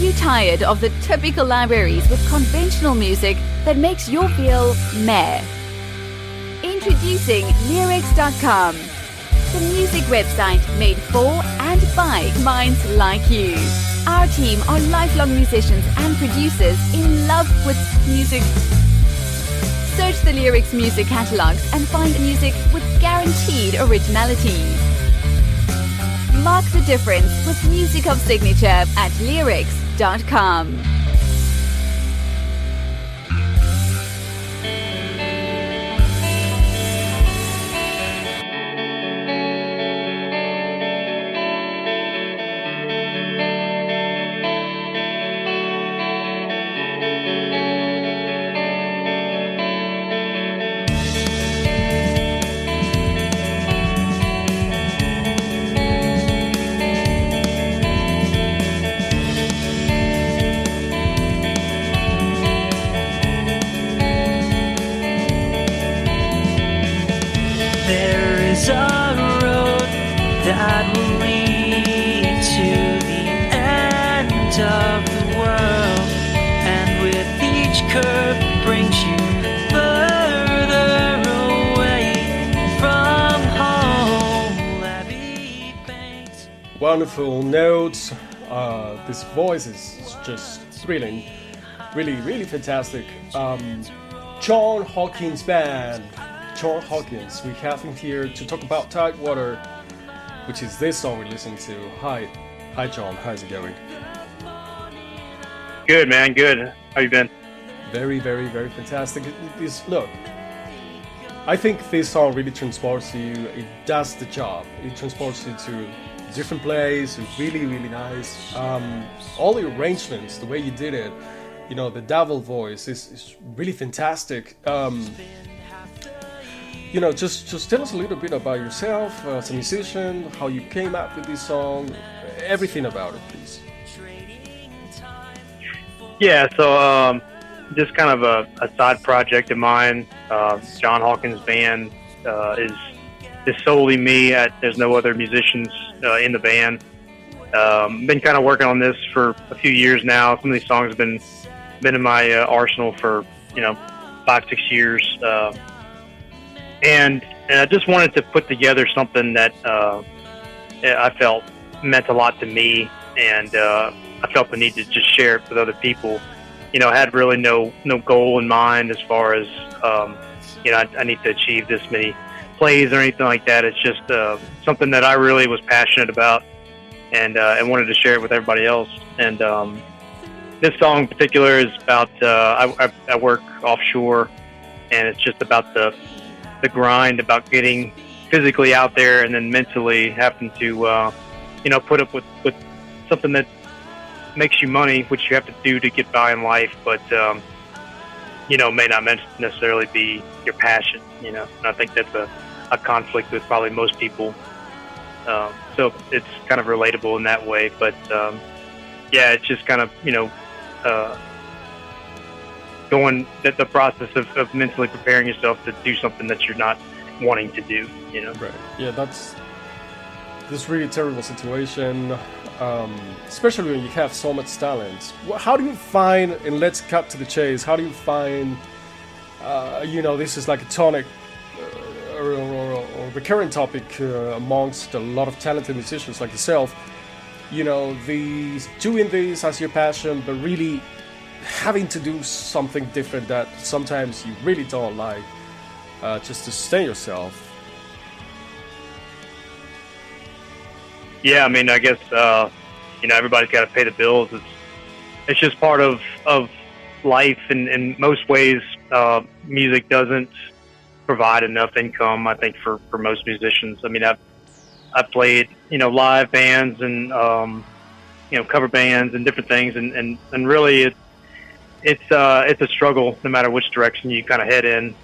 you tired of the typical libraries with conventional music that makes you feel meh? Introducing Leerecs.com, the music website made for and by minds like you. Our team are lifelong musicians and producers in love with music. Search the Leerecs music catalogs and find music with guaranteed originality. Mark the difference with music of signature at Leerecs.com. There is a road that will lead to the end of the world, and with each curve brings you further away from home. Abbey Banks. Wonderful notes. This voice is just thrilling. Really fantastic. John Hawkins Band. John Hawkins, we have him here to talk about Tidewater, which is this song we're listening to. Hi John, how's it going? Good, man, good. How you been? Very fantastic. Look, I think this song really transports you. It does the job. It transports you to a different place. It's really nice. All the arrangements, the way you did it, you know, the double voice is really fantastic. You know, just tell us a little bit about yourself as a musician, how you came up with this song, everything about it, please. Yeah, so just kind of a side project of mine. John Hawkins Band is solely me. There's no other musicians in the band. Been kind of working on this for a few years now. Some of these songs have been in my arsenal for 5-6 years. And I just wanted to put together something that I felt meant a lot to me, and I felt the need to just share it with other people. I had really no goal in mind as far as I need to achieve this many plays or anything like that. It's just something that I really was passionate about, and wanted to share it with everybody else. And this song in particular is about I work offshore, and it's just about the grind, about getting physically out there and then mentally having to put up with something that makes you money, which you have to do to get by in life, but may not necessarily be your passion. And I think that's a conflict with probably most people, so it's kind of relatable in that way. But it's just kind of going the process of mentally preparing yourself to do something that you're not wanting to do, Right. Yeah, that's really terrible situation, especially when you have so much talent. How do you find, and let's cut to the chase, how do you find, this is like a tonic or recurrent topic amongst a lot of talented musicians like yourself, doing this as your passion, but really having to do something different that sometimes you really don't like, just to sustain yourself. Yeah, I mean, I guess everybody's got to pay the bills. It's just part of life, and in most ways, music doesn't provide enough income, I think, for most musicians. I mean, I've played live bands and cover bands and different things, and really it's a struggle no matter which direction you kind of head in,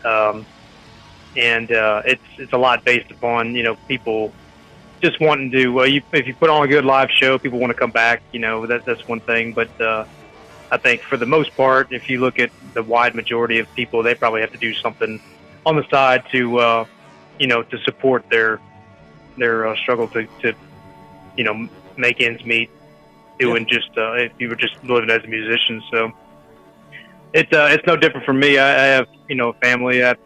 and it's a lot based upon people just wanting to if you put on a good live show, people want to come back. That's one thing, but I think for the most part, if you look at the wide majority of people, they probably have to do something on the side to to support their struggle to make ends meet. doing just if you were just living as a musician. So it's no different for me. I have a family I have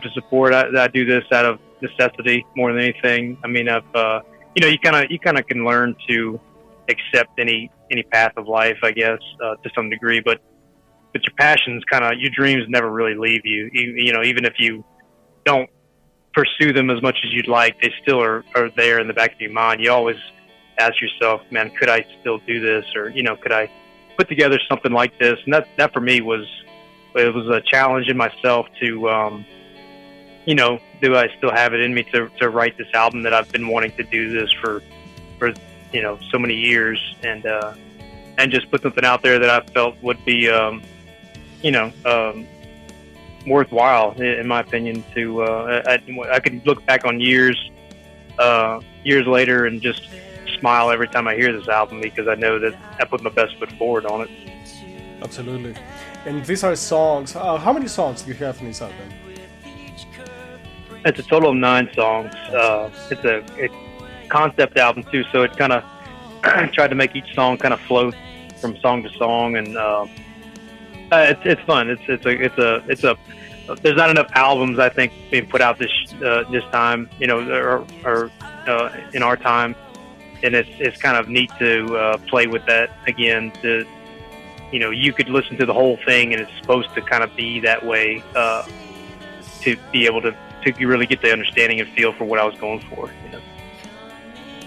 to support. I do this out of necessity more than anything. I mean, you kind of can learn to accept any path of life, I guess, to some degree, but your passions your dreams never really leave you. Even if you don't pursue them as much as you'd like, they still are there in the back of your mind. You always ask yourself, man, could I still do this? Or, could I put together something like this? And that for me was a challenge in myself to, do I still have it in me to write this album that I've been wanting to do this for so many years, and just put something out there that I felt would be, worthwhile, in my opinion. To I could look back on years later and just smile every time I hear this album, because I know that I put my best foot forward on it. Absolutely. And these are songs. How many songs do you have in this album? It's a total of 9 songs. It's a concept album too, so it kind of tried to make each song kind of flow from song to song, and it's fun. It's a there's not enough albums, I think, being put out this time, or in our time, and it's kind of neat to play with that again. To you could listen to the whole thing, and it's supposed to kind of be that way, to be able to really get the understanding and feel for what I was going for.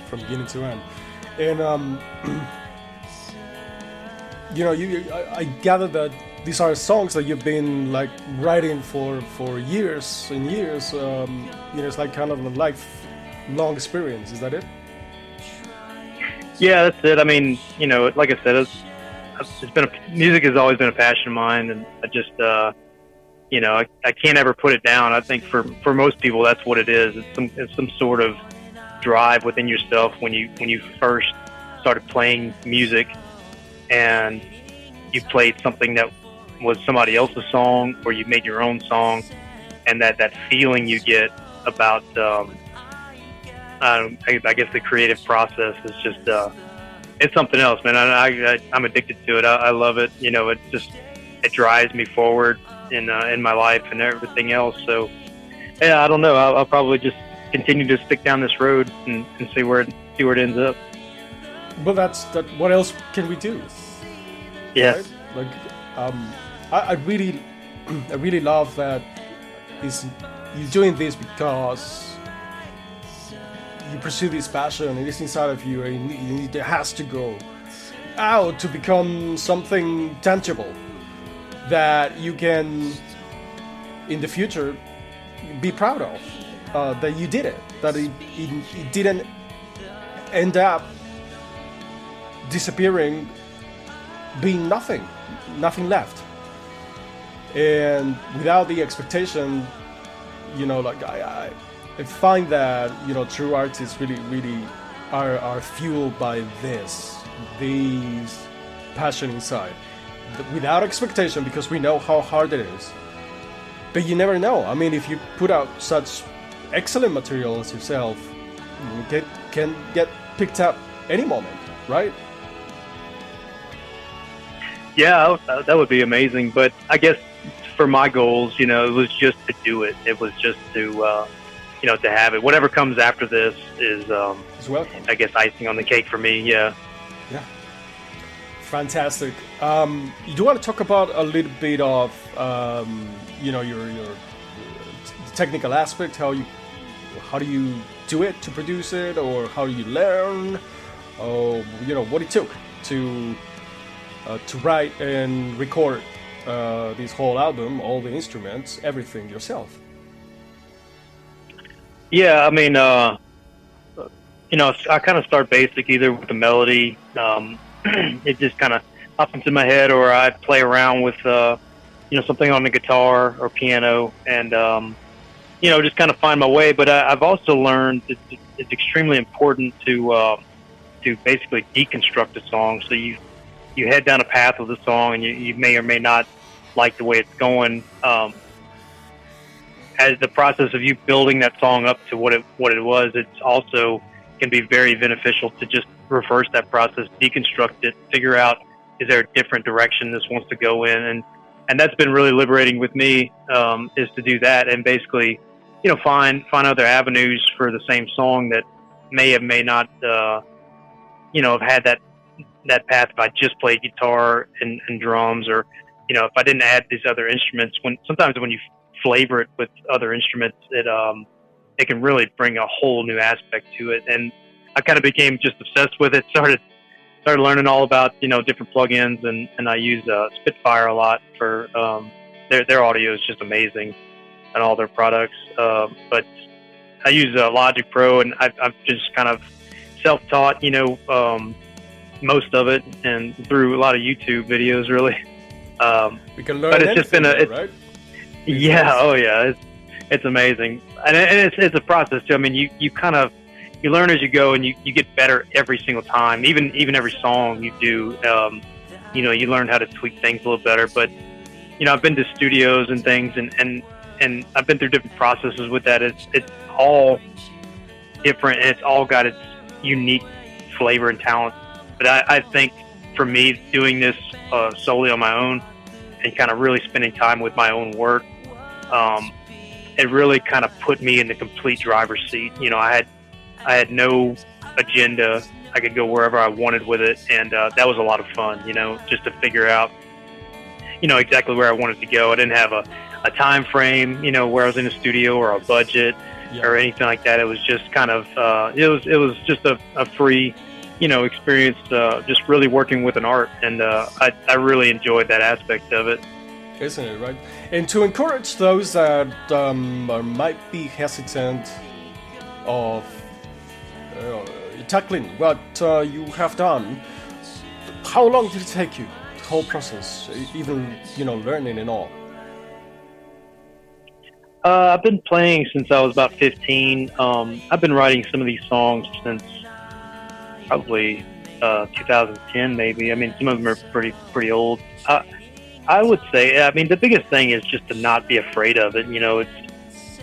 From beginning to end. And I gather that these are songs that you've been like writing for years and years. It's like kind of a lifelong experience. Is that it? Yeah, that's it. I mean, like I said, music has always been a passion of mine, and I just I can't ever put it down. I think for most people, that's what it is. It's some sort of drive within yourself when you first started playing music, and you played something that was somebody else's song, or you made your own song, and that feeling you get about I guess the creative process is just it's something else, man. I'm addicted to it. I love it. It drives me forward in my life and everything else. So yeah, I don't know. I'll probably just continue to stick down this road and see where it ends up. But what else can we do? Yeah. Right? I really love that you're doing this because you pursue this passion. It is inside of you, and it has to go out to become something tangible that you can, in the future, be proud of. That you did it. That it didn't end up disappearing, being nothing left. And without the expectation, I find that true artists really are fueled by this passion inside, without expectation, because we know how hard it is. But you never know. I mean, if you put out such excellent material as yourself, you can get picked up any moment, right? Yeah, that would be amazing. But I guess for my goals, it was just to do it. It was just to to have it. Whatever comes after this is, I guess, icing on the cake for me. Yeah. Yeah. Fantastic. You do want to talk about a little bit of, your technical aspect? How do you do it to produce it, or how do you learn? What it took to write and record this whole album, all the instruments, everything yourself. Yeah, I mean, I kind of start basic, either with the melody. It just kind of pops into my head, or I play around with, something on the guitar or piano, and, just kind of find my way. But I've also learned it's extremely important to basically deconstruct a song. So you head down a path of the song, and you may or may not like the way it's going. As the process of you building that song up to what it was, it's also can be very beneficial to just reverse that process, deconstruct it, figure out, is there a different direction this wants to go in? And that's been really liberating with me, is to do that and basically, you know, find other avenues for the same song that may not, you know, have had that path if I just played guitar and drums, or, you know, if I didn't add these other instruments. Sometimes when you flavor it with other instruments, it can really bring a whole new aspect to it. And I kind of became just obsessed with it. Started learning all about, you know, different plugins, and I use Spitfire a lot for their audio is just amazing on all their products. But I use Logic Pro, and I've just kind of self-taught, you know, most of it, and through a lot of YouTube videos, really. We can learn, but it's just been right? Yeah, oh yeah, it's amazing, and it's a process too. I mean, you learn as you go, and you get better every single time. Even every song you do, you know, you learn how to tweak things a little better. But, you know, I've been to studios and things, and I've been through different processes with that. It's all different, and it's all got its unique flavor and talent. But I think for me, doing this solely on my own and kind of really spending time with my own work, it really kind of put me in the complete driver's seat. You know, I had no agenda. I could go wherever I wanted with it, and that was a lot of fun, you know, just to figure out, you know, exactly where I wanted to go. I didn't have a time frame, you know, where I was in a studio or a budget or anything like that. It was just kind of, it was just a free, you know, experience, just really working with an art, and I really enjoyed that aspect of it. Isn't it, right? And to encourage those that might be hesitant of tackling what you have done, how long did it take you, the whole process, even, you know, learning and all? I've been playing since I was about 15. I've been writing some of these songs since probably 2010, maybe. I mean, some of them are pretty old. I would say, I mean, the biggest thing is just to not be afraid of it. You know,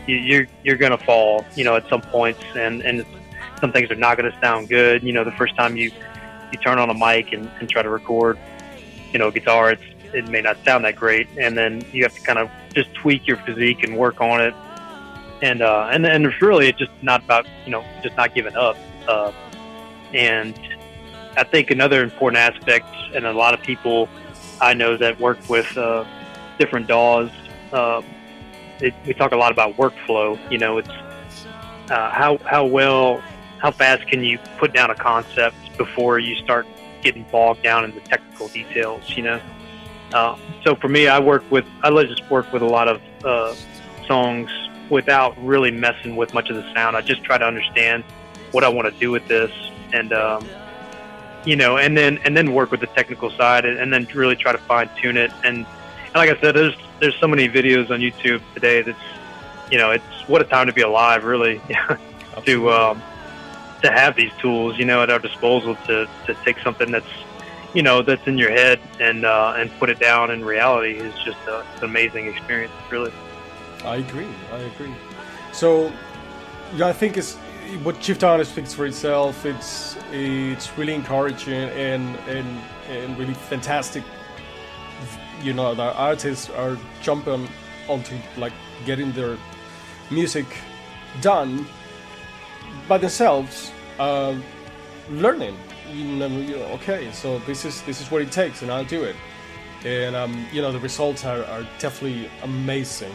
you're gonna fall, you know, at some points, and some things are not gonna sound good. You know, the first time you turn on a mic and try to record, you know, guitar, it may not sound that great, and then you have to kind of just tweak your physique and work on it. And it's really, it's just not about, you know, just not giving up. And I think another important aspect, and a lot of people I know that work with different DAWs, we talk a lot about workflow. You know, it's how fast can you put down a concept before you start getting bogged down in the technical details, you know? So for me, I just work with a lot of songs without really messing with much of the sound. I just try to understand what I want to do with this, and you know, and then work with the technical side, and then really try to fine tune it. And like I said, there's so many videos on YouTube today that's, you know, it's what a time to be alive, really, to have these tools, you know, at our disposal to take something that's, you know, that's in your head and put it down in reality is just an amazing experience, really. I agree. So, yeah, I think it's what you've done speaks for itself. It's really encouraging and really fantastic. You know, the artists are jumping onto like getting their music done by themselves, learning. You know, okay, so this is what it takes, and I'll do it. And you know, the results are definitely amazing.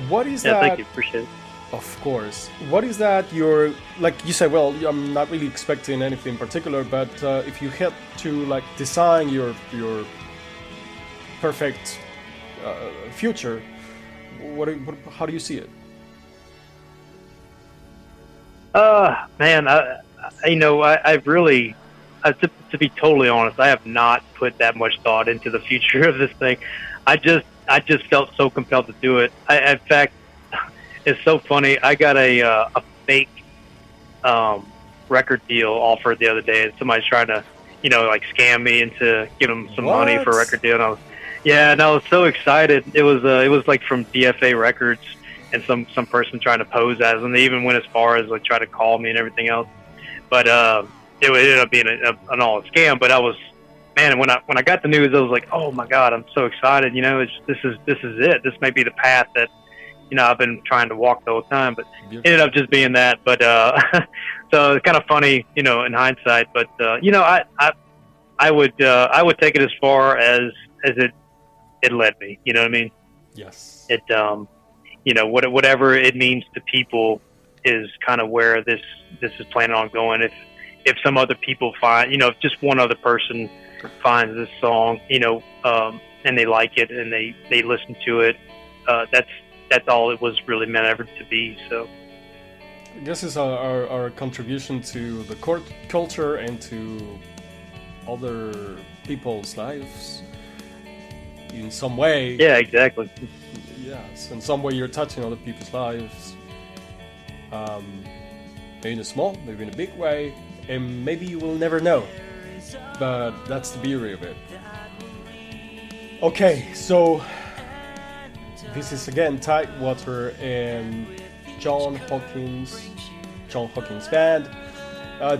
What is that? Yeah, thank you. Appreciate it. Of course. What is that you're, like you say, well, I'm not really expecting anything in particular, but if you had to like design your perfect future, how do you see it? Man, I've really, to be totally honest, I have not put that much thought into the future of this thing. I just felt so compelled to do it. In fact, it's so funny. I got a fake record deal offered the other day, and somebody's trying to, you know, like scam me into giving them some money for a record deal. And I was so excited. It was like from DFA Records, and some person trying to pose as, and they even went as far as like try to call me and everything else. but it ended up being an all scam. But I was, man, when I got the news, I was like, oh my God, I'm so excited. You know, this is it. This may be the path that, you know, I've been trying to walk the whole time, but it ended up just being that. But so it's kind of funny, you know, in hindsight. But you know, I would take it as far as it led me. You know what I mean? Yes. It you know, whatever it means to people is kind of where this is planning on going. If some other people find, you know, if just one other person finds this song, you know, and they like it and they listen to it, that's all it was really meant ever to be. So I guess it's our contribution to the culture and to other people's lives in some way. Yeah, exactly. Yes, in some way you're touching other people's lives. Maybe in a small, maybe in a big way, and maybe you will never know. But that's the beauty of it. Okay, so this is again Tidewater and John Hawkins band.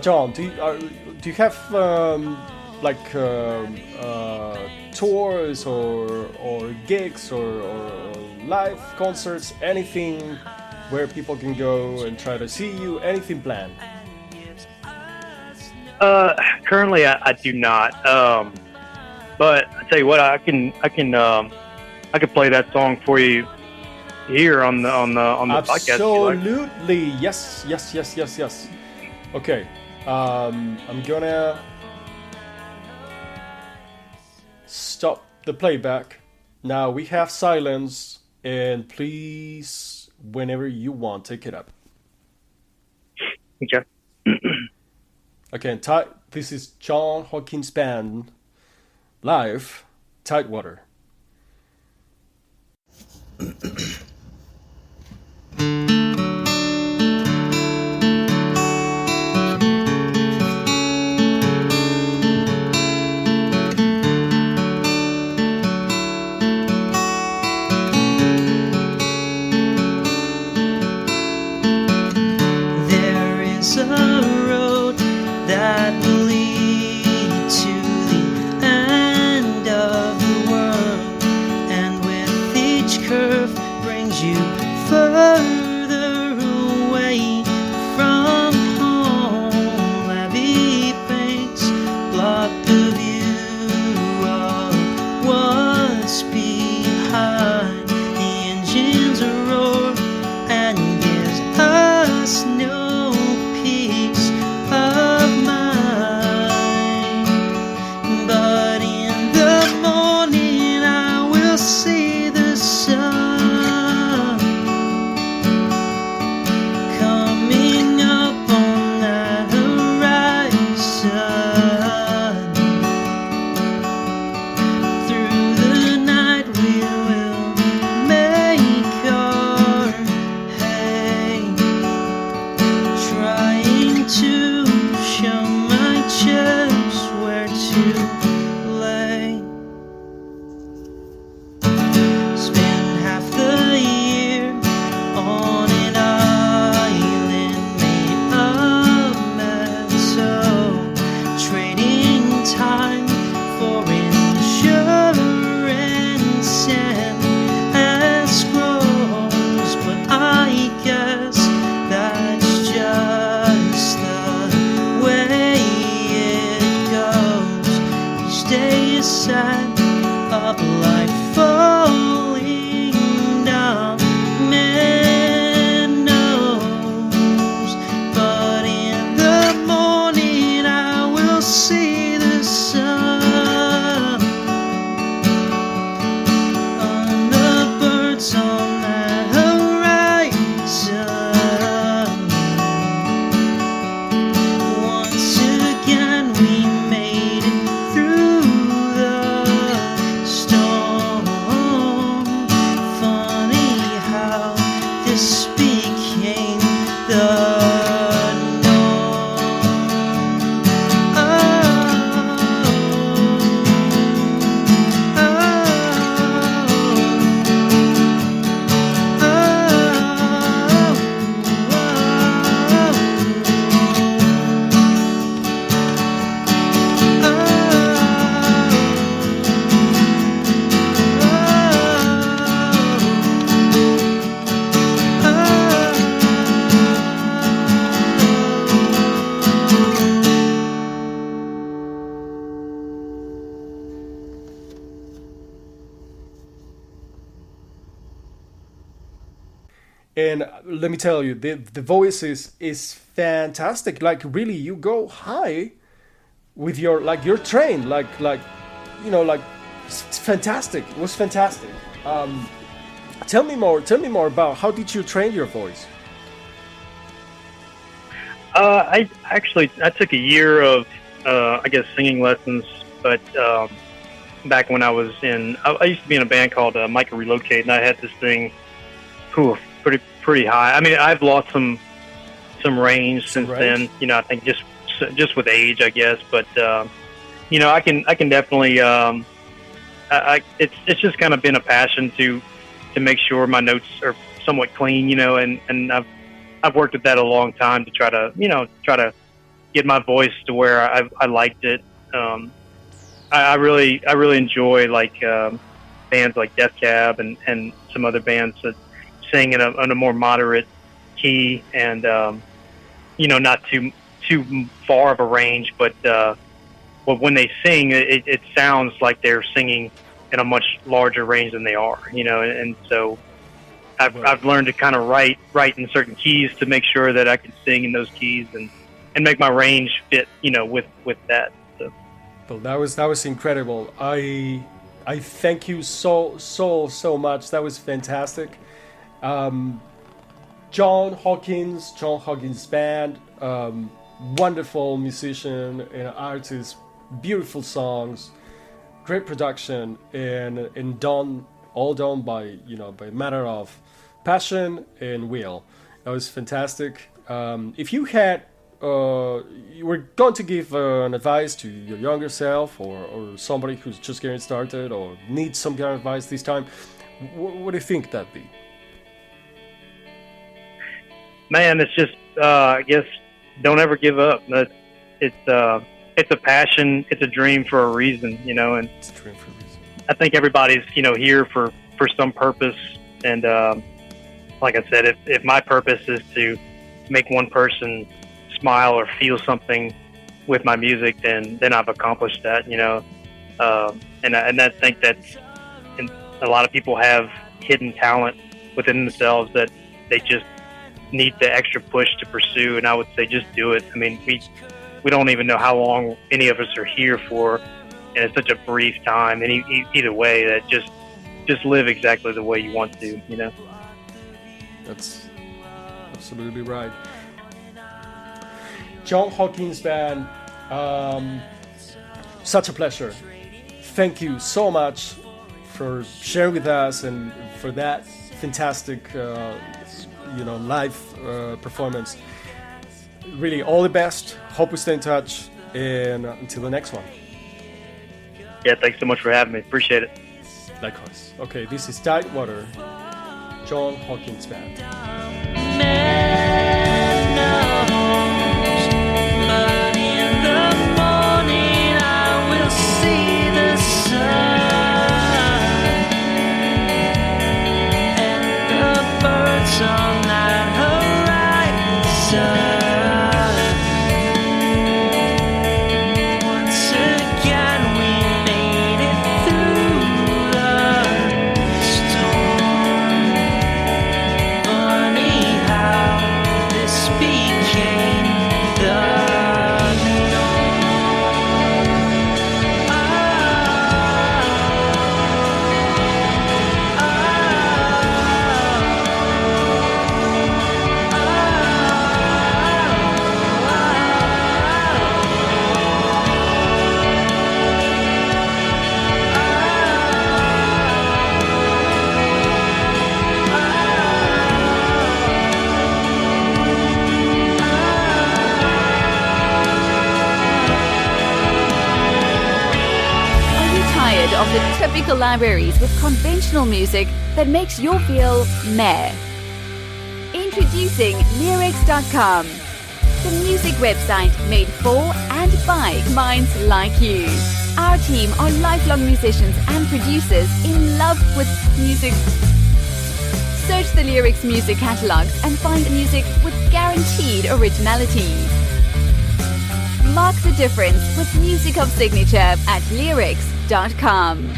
John, do you have tours or gigs or live concerts, anything where people can go and try to see you, anything planned? Currently I do not. But I tell you what, I can play that song for you here on the podcast. Absolutely, yes. Okay, I'm gonna stop the playback. Now we have silence, and please, whenever you want, take it up. Okay. Okay, this is John Hawkins Band live, Tidewater. There is a road that will lead to the end of the world, and with each curve brings you further away from home. Levee banks block the view of what's behind. The engines roar and gives us no peace of mind. But in the morning I will see the sun coming up on that horizon. Through the night we will make our hay, trying to show my chest where to lay. Spend half the year on an island made of metal, trading time for insurance and escrows. But I guess that's just the way it goes. Each day is sad, of life falling down. Man knows, but in the morning I will see the sun on the birds on that horizon. Once again we made it through the storm. And let me tell you, the voice is fantastic. Like really, you go high with your like you're trained. Like it's fantastic. It was fantastic. Tell me more about how did you train your voice? I took a year of I guess singing lessons, but back when I used to be in a band called Micah Relocate, and I had this thing, pretty high. I mean, I've lost some range since then. You know, I think just with age, I guess. But you know, I can definitely. It's just kind of been a passion to make sure my notes are somewhat clean. You know, and I've worked at that a long time to try to get my voice to where I liked it. I really enjoy like bands like Death Cab and some other bands that sing in a more moderate key and you know, not too far of a range, but when they sing, it sounds like they're singing in a much larger range than they are. You know, and so I've learned to kind of write in certain keys to make sure that I can sing in those keys and make my range fit. You know, with that. So. Well, that was incredible. I thank you so much. That was fantastic. John Hawkins band, wonderful musician and artist, beautiful songs, great production, and all done by matter of passion and will. That was fantastic. If you had you were going to give an advice to your younger self or somebody who's just getting started or needs some kind of advice this time, what do you think that'd be? Man, it's just I guess don't ever give up. It's a passion, it's a dream for a reason, you know, and it's a dream for a reason. I think everybody's, you know, here for some purpose, and like I said, if my purpose is to make one person smile or feel something with my music, then I've accomplished that, you know. And I think that a lot of people have hidden talent within themselves that they just need the extra push to pursue, and I would say just do it. I mean, we don't even know how long any of us are here for, and it's such a brief time. And either way, that just live exactly the way you want to, you know. That's absolutely right. John Hawkins band, such a pleasure. Thank you so much for sharing with us and for that fantastic live performance. Really, all the best. Hope we stay in touch, and until the next one. Yeah, thanks so much for having me. Appreciate it. Likewise. Okay, this is Tidewater, John Hawkins band. Of the typical libraries with conventional music that makes you feel meh. Introducing Leerecs.com, the music website made for and by minds like you. Our team are lifelong musicians and producers in love with music. Search the Leerecs music catalogs and find music with guaranteed originality. Mark the difference with music of signature at Leerecs.com.